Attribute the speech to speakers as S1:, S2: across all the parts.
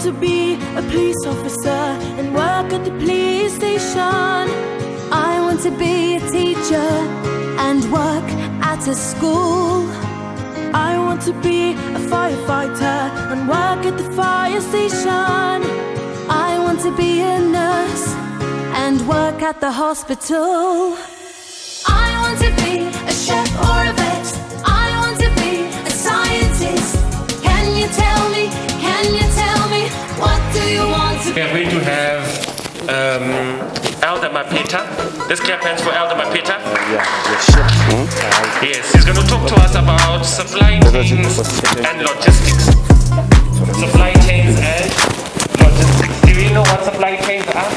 S1: to be a police officer and work at the police station. I want to be a teacher and work at a school. I want to be a firefighter and work at the fire station. I want to be a nurse and work at the hospital. I want to be a chef or a vet. I want to be a scientist. Can you tell me, what do you want to be?
S2: We are going to have Elder Mpeta. This clap hands for Elder Mpeta. Yes, he's going to talk to us about supply chains and logistics. Supply chains and logistics. Do we know what supply chains are?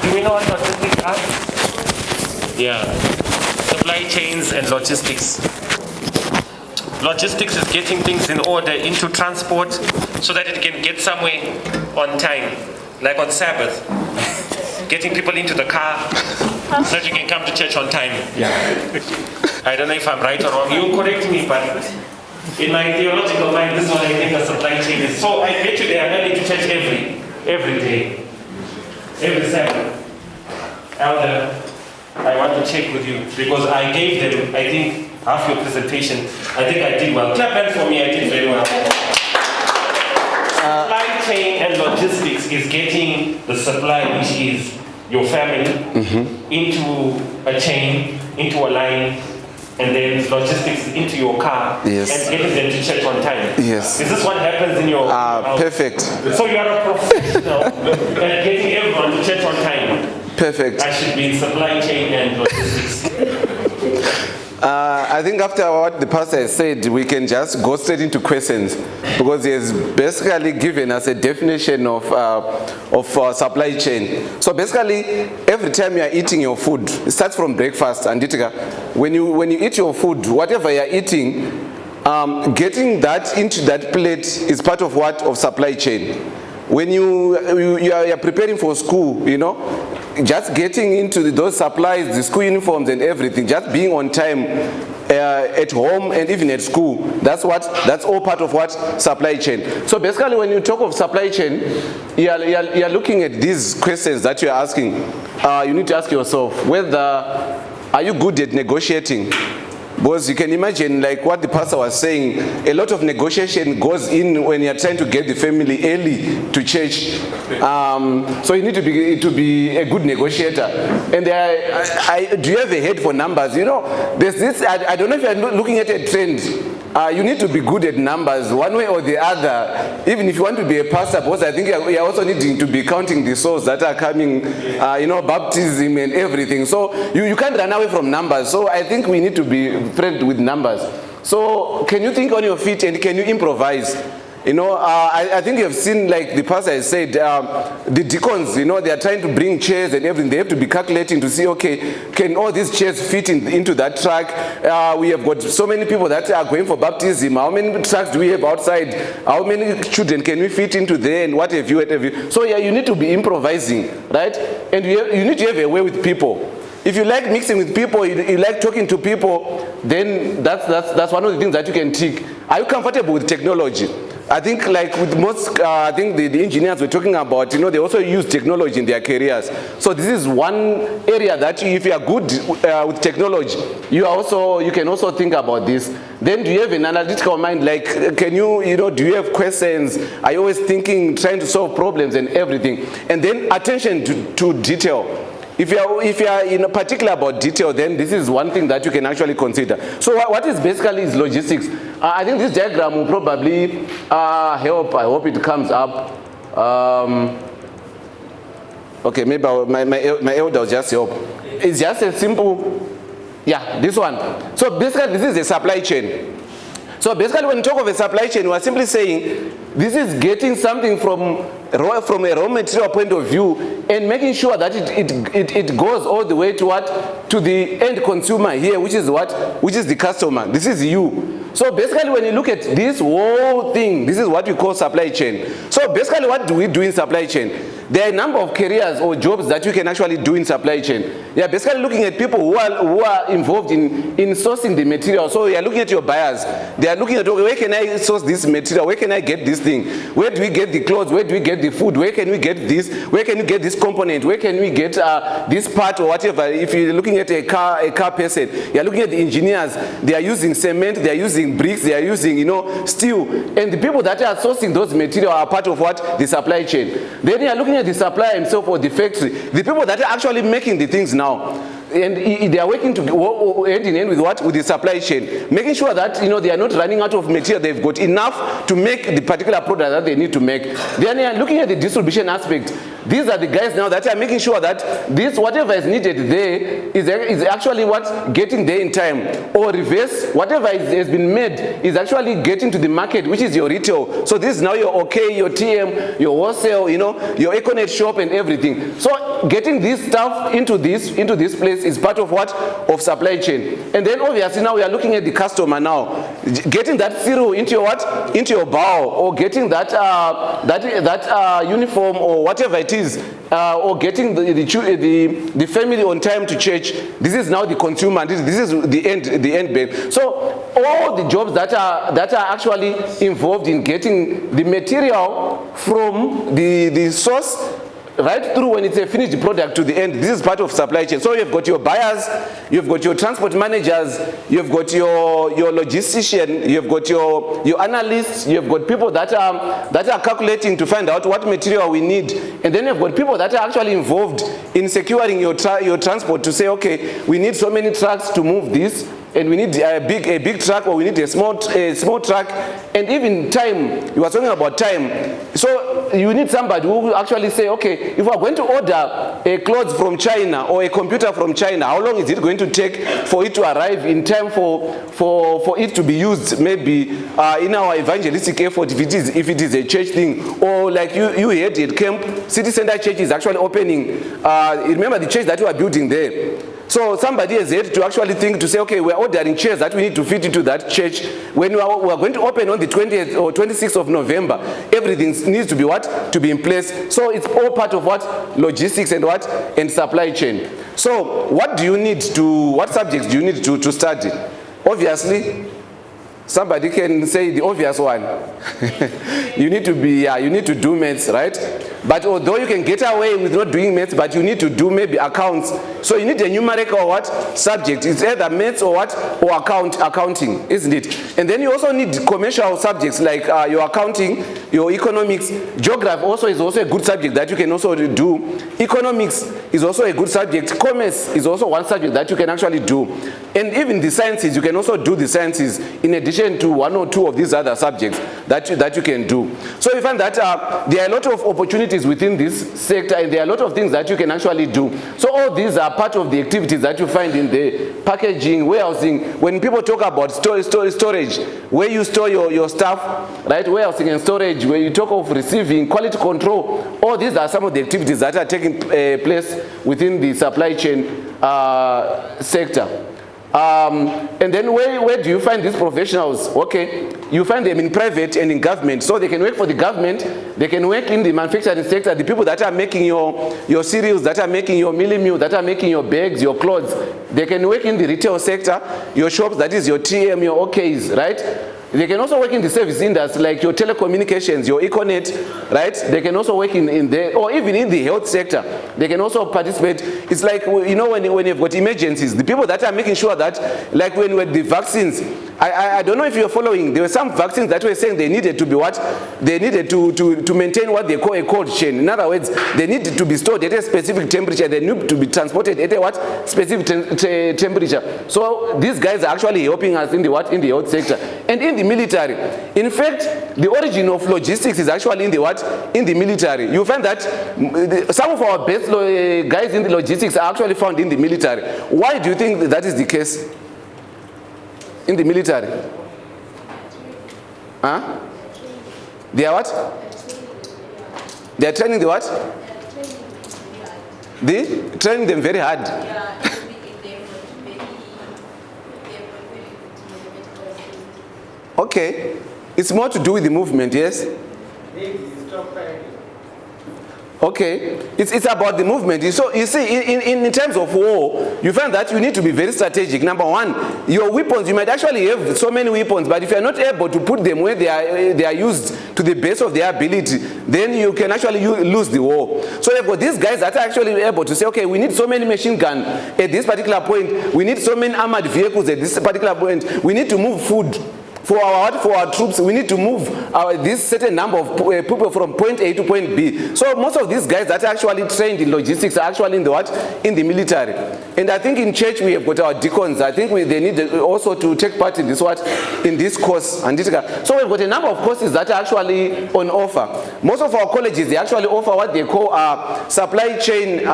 S2: Do we know what logistics are? Yeah. Supply chains and logistics. Logistics is getting things in order into transport so that it can get somewhere on time, like on Sabbath. Getting people into the car so that you can come to church on time. Yeah. I don't know if I'm right or wrong. You correct me, but in my theological mind, this is what I think a supply chain is. So I bet you they are early to church every day, every Sabbath. Elder, I want to check with you because I gave them, I think, half your presentation. I think I did well. Clap hands for me, I did very well. Supply chain and logistics is getting the supply, which is your family, into a chain, into a line, and then logistics into your car, and getting them to church on time.
S3: Yes.
S2: Is this what happens in your house?
S3: Perfect.
S2: So you are a professional at getting everyone to church on time.
S3: Perfect.
S2: I should be in supply chain and logistics.
S3: I think after what the pastor has said, we can just go straight into questions because he has basically given us a definition of supply chain. So basically, every time you are eating your food, it starts from breakfast. And when you eat your food, whatever you are eating, getting that into that plate is part of what? Of supply chain. When you are preparing for school, just getting into those supplies, the school uniforms and everything, just being on time at home and even at school, that's all part of what? Supply chain. So basically when you talk of supply chain, you are looking at these questions that you are asking. You need to ask yourself, are you good at negotiating? Because you can imagine, like what the pastor was saying, a lot of negotiation goes in when you're trying to get the family early to church. So you need to be a good negotiator. And do you have a head for numbers? There's this, I don't know if you're looking at a trend. You need to be good at numbers one way or the other, even if you want to be a pastor, because I think you're also needing to be counting the souls that are coming, baptism and everything. So you can't run away from numbers. So I think we need to be friends with numbers. So can you think on your feet and can you improvise? I think you have seen, like the pastor has said, the deacons, they are trying to bring chairs and everything. They have to be calculating to see, okay, can all these chairs fit into that truck? We have got so many people that are going for baptism. How many trucks do we have outside? How many children can we fit into there? And what have you? So yeah, you need to be improvising, right? And you need to have a way with people. If you like mixing with people, you like talking to people, then that's one of the things that you can tick. Are you comfortable with technology? I think like with most, I think the engineers were talking about, they also use technology in their careers. So this is one area that if you are good with technology, you can also think about this. Then do you have an analytical mind? Like, can you, do you have questions? Are you always thinking, trying to solve problems and everything? And then attention to detail. If you are in particular about detail, then this is one thing that you can actually consider. So what is basically is logistics. I think this diagram will probably help. I hope it comes up. Okay, maybe my elder will just help. It's just a simple, this one. So basically this is a supply chain. So basically when you talk of a supply chain, we are simply saying this is getting something from a raw material point of view and making sure that it goes all the way to what? To the end consumer here, which is what? Which is the customer. This is you. So basically when you look at this whole thing, this is what we call supply chain. So basically what do we do in supply chain? There are a number of careers or jobs that you can actually do in supply chain. They are basically looking at people who are involved in sourcing the material. So you are looking at your buyers. They are looking at, okay, where can I source this material? Where can I get this thing? Where do we get the clothes? Where do we get the food? Where can we get this? Where can we get this component? Where can we get this part or whatever? If you're looking at a car person, you are looking at the engineers. They are using cement. They are using bricks. They are using, steel. And the people that are sourcing those materials are part of what? The supply chain. Then you are looking at the supplier himself or the factory. The people that are actually making the things now. And they are working hand in hand with what? With the supply chain. Making sure that, they are not running out of material. They've got enough to make the particular product that they need to make. Then they are looking at the distribution aspect. These are the guys now that are making sure that this, whatever is needed there, is actually what? Getting there in time. Or reverse, whatever has been made is actually getting to the market, which is your retail. So this is now your OK, your TM, your wholesale, your Econet shop and everything. So getting this stuff into this place is part of what? Of supply chain. And then obviously now we are looking at the customer now. Getting that cereal into your what? Into your bowl, or getting that uniform or whatever it is, or getting the family on time to church. This is now the consumer. This is the end bit. So all the jobs that are actually involved in getting the material from the source right through when it's a finished product to the end. This is part of supply chain. So you've got your buyers, you've got your transport managers, you've got your logistician, you've got your analysts, you've got people that are calculating to find out what material we need, and then you've got people that are actually involved in securing your transport to say, okay, we need so many trucks to move this, and we need a big truck, or we need a small truck. And even time, you were talking about time. So you need somebody who will actually say, okay, if we are going to order a clothes from China or a computer from China, how long is it going to take for it to arrive in time for it to be used maybe in our evangelistic effort, if it is a church thing, or like you had at camp, City Center Church is actually opening. Remember the church that you are building there. So somebody has had to actually think to say, okay, we're ordering chairs that we need to fit into that church. When we are going to open on the 20th or 26th of November, everything needs to be what? To be in place. So it's all part of what? Logistics and what? And supply chain. So what subjects do you need to study? Obviously, somebody can say the obvious one. You need to do maths, right? But although you can get away with not doing maths, but you need to do maybe accounts. So you need a numerical or what? Subject. It's either maths or what? Or accounting, isn't it? And then you also need commercial subjects like your accounting, your economics. Geography also is also a good subject that you can also do. Economics is also a good subject. Commerce is also one subject that you can actually do. And even the sciences, you can also do the sciences in addition to one or two of these other subjects that you can do. So you find that there are a lot of opportunities within this sector, and there are a lot of things that you can actually do. So all these are part of the activities that you find in the packaging, warehousing. When people talk about storage, where you store your stuff, right? Warehousing and storage, where you talk of receiving, quality control, all these are some of the activities that are taking place within the supply chain sector. And then where do you find these professionals? Okay, you find them in private and in government. So they can work for the government, they can work in the manufacturing sector, the people that are making your cereals, that are making your meal, that are making your bags, your clothes. They can work in the retail sector, your shops, that is your TM, your OKs, right? They can also work in the service industry, like your telecommunications, your Econet, right? They can also work in there, or even in the health sector. They can also participate. It's like, when you've got emergencies, the people that are making sure that, like when with the vaccines, I don't know if you're following, there were some vaccines that were saying they needed to be what? They needed to maintain what they call a cold chain. In other words, they needed to be stored at a specific temperature. They need to be transported at a what? Specific temperature. So these guys are actually helping us in the what? In the health sector. And in the military. In fact, the origin of logistics is actually in the what? In the military. You find that some of our best guys in the logistics are actually found in the military. Why do you think that is the case? In the military? Huh? They are what? They are training the what? They training them very hard. Okay. It's more to do with the movement, yes? Okay, it's about the movement. So you see, in terms of war, you find that you need to be very strategic. Number one, your weapons, you might actually have so many weapons, but if you're not able to put them where they are used to the best of their ability, then you can actually lose the war. So you've got these guys that are actually able to say, okay, we need so many machine guns at this particular point, we need so many armored vehicles at this particular point, we need to move food. For our troops, we need to move this certain number of people from point A to point B. So most of these guys that are actually trained in logistics are actually in the military. And I think in church we have got our deacons. I think they need also to take part in this course. And so we've got a number of courses that are actually on offer. Most of our colleges, they actually offer what they call supply chain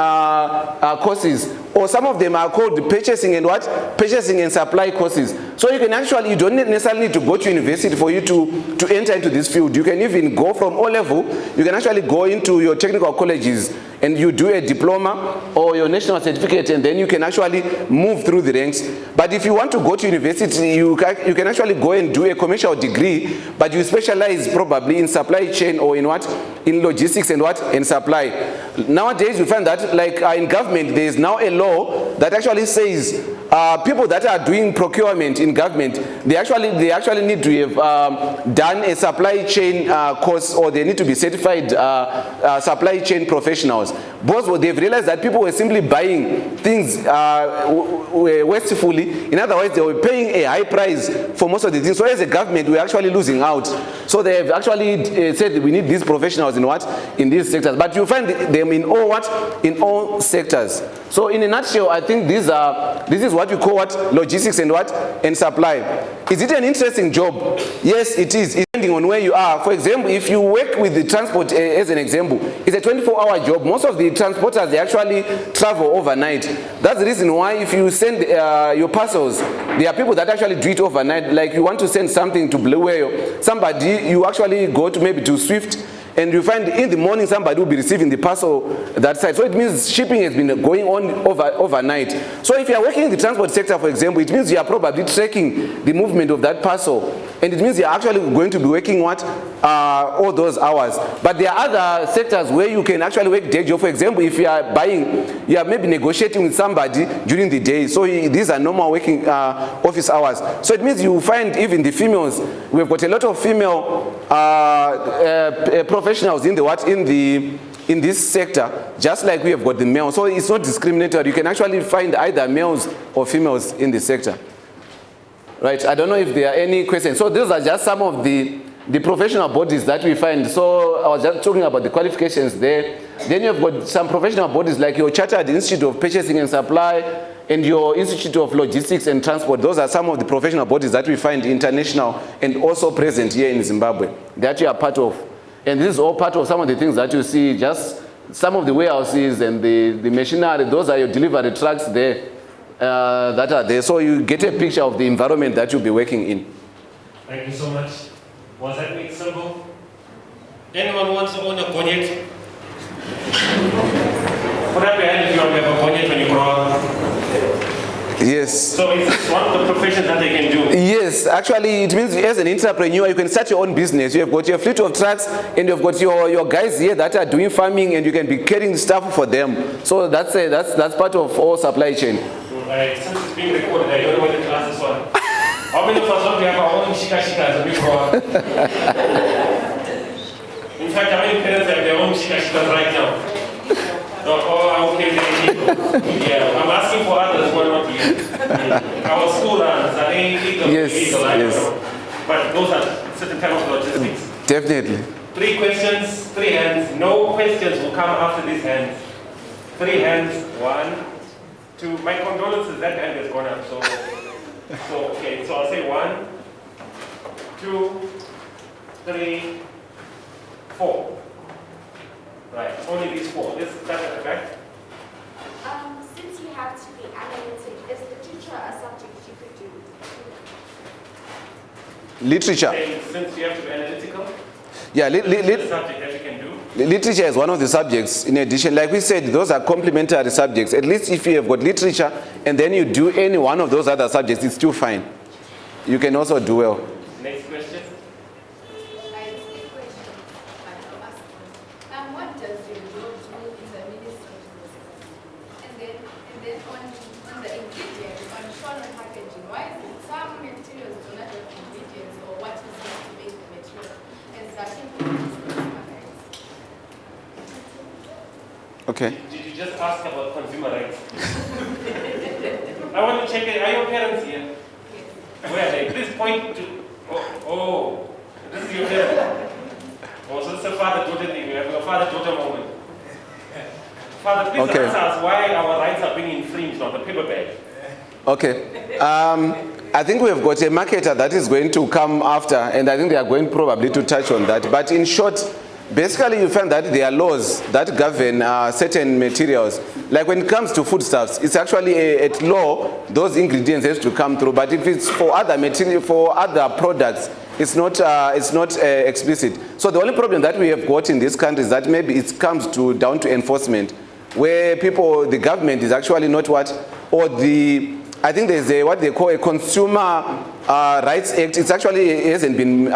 S3: courses, or some of them are called purchasing and supply courses. So you don't necessarily need to go to university for you to enter into this field. You can even go from O level, you can actually go into your technical colleges and you do a diploma or your national certificate, and then you can actually move through the ranks. But if you want to go to university, you can actually go and do a commercial degree, but you specialize probably in supply chain or in logistics and supply. Nowadays you find that like in government there is now a law that actually says people that are doing procurement in government, they actually need to have done a supply chain course, or they need to be certified supply chain professionals. Because they've realized that people were simply buying things wastefully. In other words, they were paying a high price for most of the things. So as a government, we're actually losing out. So they have actually said we need these professionals in these sectors. But you find them in all sectors. So in a nutshell, I think this is what you call logistics and supply. Is it an interesting job? Yes, it is, depending on where you are. For example, if you work with the transport as an example, it's a 24-hour job. Most of the transporters, they actually travel overnight. That's the reason why if you send your parcels, there are people that actually do it overnight. Like you want to send something to Blue Whale, somebody, you actually go to maybe to Swift, and you find in the morning somebody will be receiving the parcel that side. So it means shipping has been going on overnight. So if you are working in the transport sector, for example, it means you are probably tracking the movement of that parcel. And it means you are actually going to be working all those hours. But there are other sectors where you can actually work day job. For example, if you are buying, you are maybe negotiating with somebody during the day. So these are normal working office hours. So it means you find even the females, we've got a lot of female professionals in this sector, just like we have got the male. So it's not discriminatory. You can actually find either males or females in the sector. Right, I don't know if there are any questions. So these are just some of the professional bodies that we find. So I was just talking about the qualifications there. Then you've got some professional bodies like your Chartered Institute of Purchasing and Supply and your Institute of Logistics and Transport. Those are some of the professional bodies that we find international and also present here in Zimbabwe that you are part of. And this is all part of some of the things that you see, just some of the warehouses and the machinery. Those are your delivery trucks there. That are there, so you get a picture of the environment that you'll be working in.
S2: Thank you so much. Was that made simple? Anyone wants to own a bonnet? Put up your hand if you want to have a bonnet when you grow up.
S3: Yes.
S2: So it's one of the professions that they can do.
S3: Yes, actually it means as an entrepreneur you can start your own business. You have got your fleet of trucks and you've got your guys here that are doing farming, and you can be carrying stuff for them. So that's part of all supply chain.
S2: Right, since it's being recorded, I don't know whether to ask this one. How many of us want to have our own shika as we grow up? In fact, how many parents have their own shika right now? Okay, yeah, I'm asking for others who are not here. Our school runs, are they legal?
S3: Yes,
S2: illegal, I don't
S3: yes.
S2: know. But those are certain type of logistics.
S3: Definitely.
S2: 3 questions, 3 hands. No questions will come after these hands. 3 hands, 1, 2. My condolences, that hand has gone up. So okay, so I'll say 1, 2, 3, 4. Right, only these 4. Let's start at the back.
S4: Since you have to be analytic, is literature a subject you could do?
S3: Literature.
S2: And since you have to be analytical,
S3: Yeah,
S2: it's a subject that you can do.
S3: literature is one of the subjects. In addition, like we said, those are complementary subjects. At least if you have got literature and then you do any one of those other subjects, it's still fine. You can also do well.
S2: Next question.
S4: What does your job
S5: then on the ingredients, on shown on packaging, why is it some materials do not have ingredients, or what is used to make the material? Is that consumer rights?
S3: Okay.
S2: Did you just ask about consumer rights? I want to check it. Are your parents here? Where are they? Please point to. Oh, this is your parent. Oh, so it's a father-daughter thing. We have a father-daughter moment. Father, please
S3: Okay.
S2: answer us why our rights are being infringed on the paper bag.
S3: Okay. I think we have got a marketer that is going to come after, and I think they are going probably to touch on that. But in short, basically you find that there are laws that govern certain materials. Like when it comes to foodstuffs, it's actually at law, those ingredients have to come through. But if it's for other material, for other products, it's not explicit. So the only problem that we have got in this country is that maybe it comes down to enforcement, where the government is actually not I think there's what they call a Consumer Rights Act. It's actually hasn't been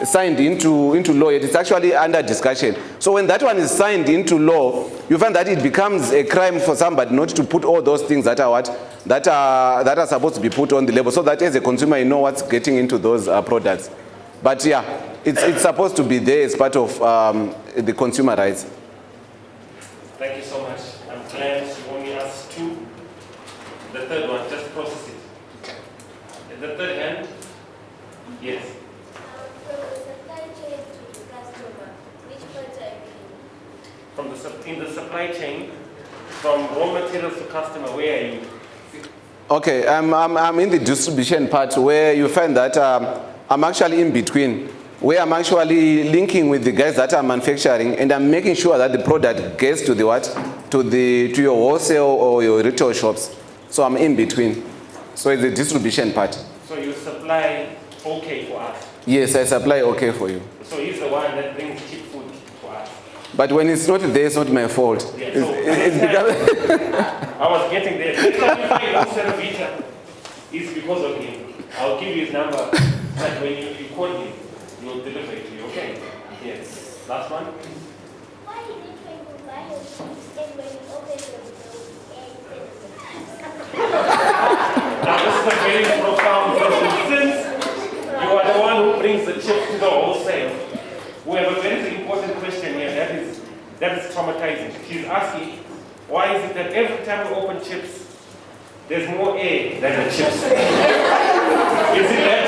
S3: signed into law yet. It's actually under discussion. So when that one is signed into law, you find that it becomes a crime for somebody not to put all those things that are supposed to be put on the label, so that as a consumer you know what's getting into those products. But yeah, it's supposed to be there as part of the consumer rights.
S2: Thank you so much. I'm glad you only asked two. The third one, just process it. And the third hand, yes.
S4: From the supply chain to the customer, which parts are you
S2: In the supply chain, from raw materials to customer, where are you?
S3: Okay, I'm in the distribution part, where you find that I'm actually in between, where I'm actually linking with the guys that are manufacturing, and I'm making sure that the product gets to your wholesale or your retail shops. So I'm in between. So it's the distribution part.
S2: So you supply okay for us?
S3: Yes, I supply okay for you.
S2: So he's the one that brings cheap food for us?
S3: But when it's not there, it's not my fault.
S2: Yeah, so I was getting there. Next time you find Mr. Mpeta, it's because of him. I'll give you his number. Like when you call him, he'll deliver it to you, okay? Yes. Last one?
S4: Why is it when you buy your chips and when you open your
S2: Now this is a very profound question. Since you are the one who brings the chips to the wholesale, we have a very important question here that is traumatizing. She's asking, why is it that every time we open chips, there's more air than the chips? Is it that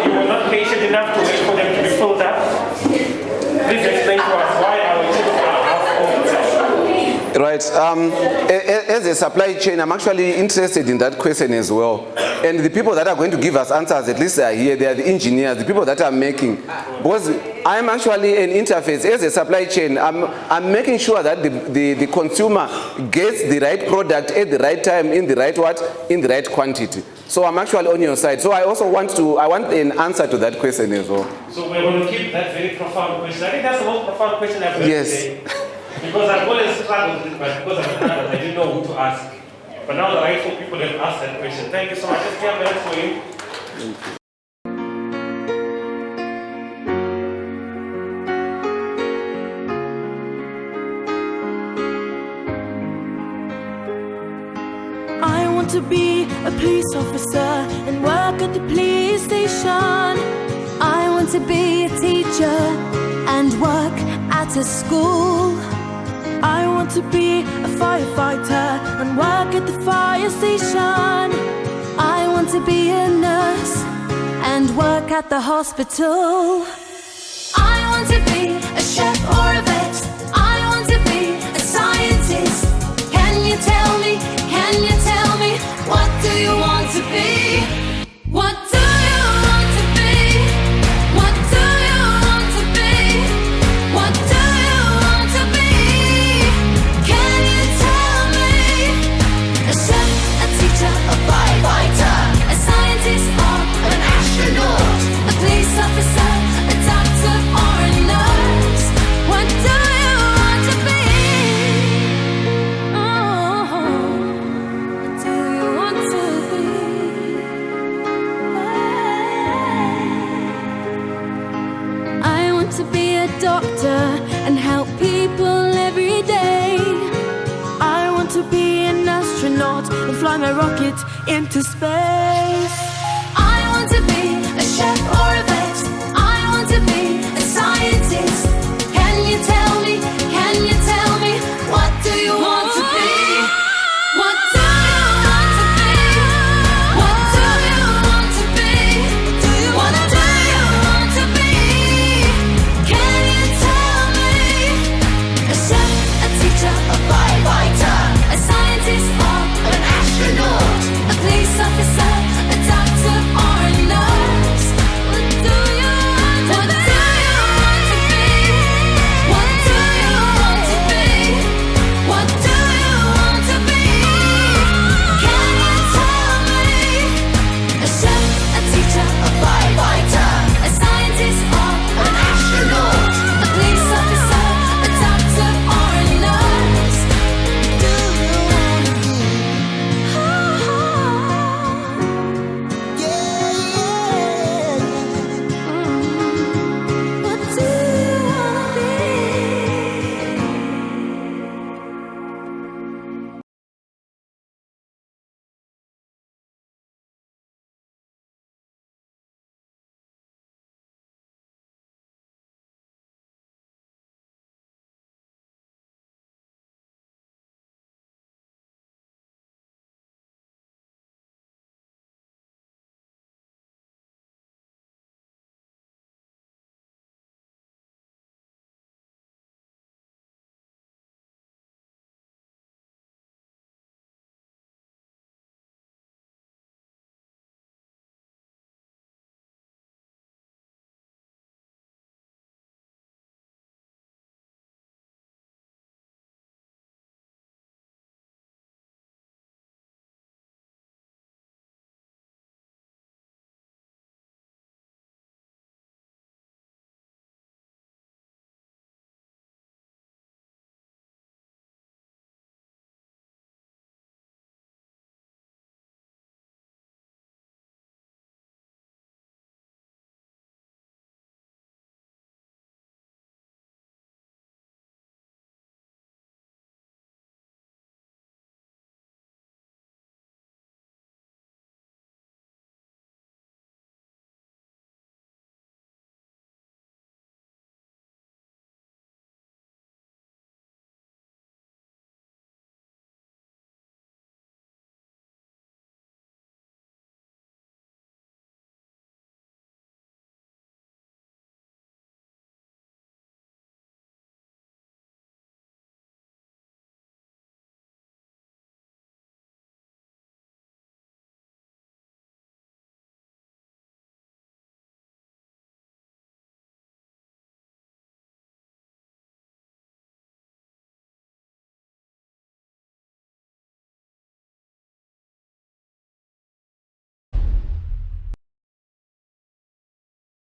S2: you were not patient enough to wait for them to be filled up? Please explain to us why our chips are half full.
S3: Right. As a supply chain, I'm actually interested in that question as well. And the people that are going to give us answers, at least they are here, they are the engineers, the people that are making. Because I'm actually an interface. As a supply chain, I'm making sure that the consumer gets the right product at the right time, in the right quantity. So I'm actually on your side. So I also want an answer to that question as well.
S2: So we're going to keep that very profound question. I think that's the most profound question I've heard today. Because I've always struggled with it, but because I'm an adult, I didn't know who to ask. But now the rightful people have asked that question. Thank you so much. Let's give a hand for him.
S1: I want to be a police officer and work at the police station. I want to be a teacher and work at a school. I want to be a firefighter and work at the fire station. I want to be a nurse and work at the hospital. I want to be a chef or a vet. I want to be a scientist. Can you tell me, what do you want to be? What do you want to be? What do you want to be? What do you want to be? Can you tell me? A chef, a teacher, a firefighter, a scientist or an astronaut, a police officer, a doctor or a nurse. When fly my rocket into space.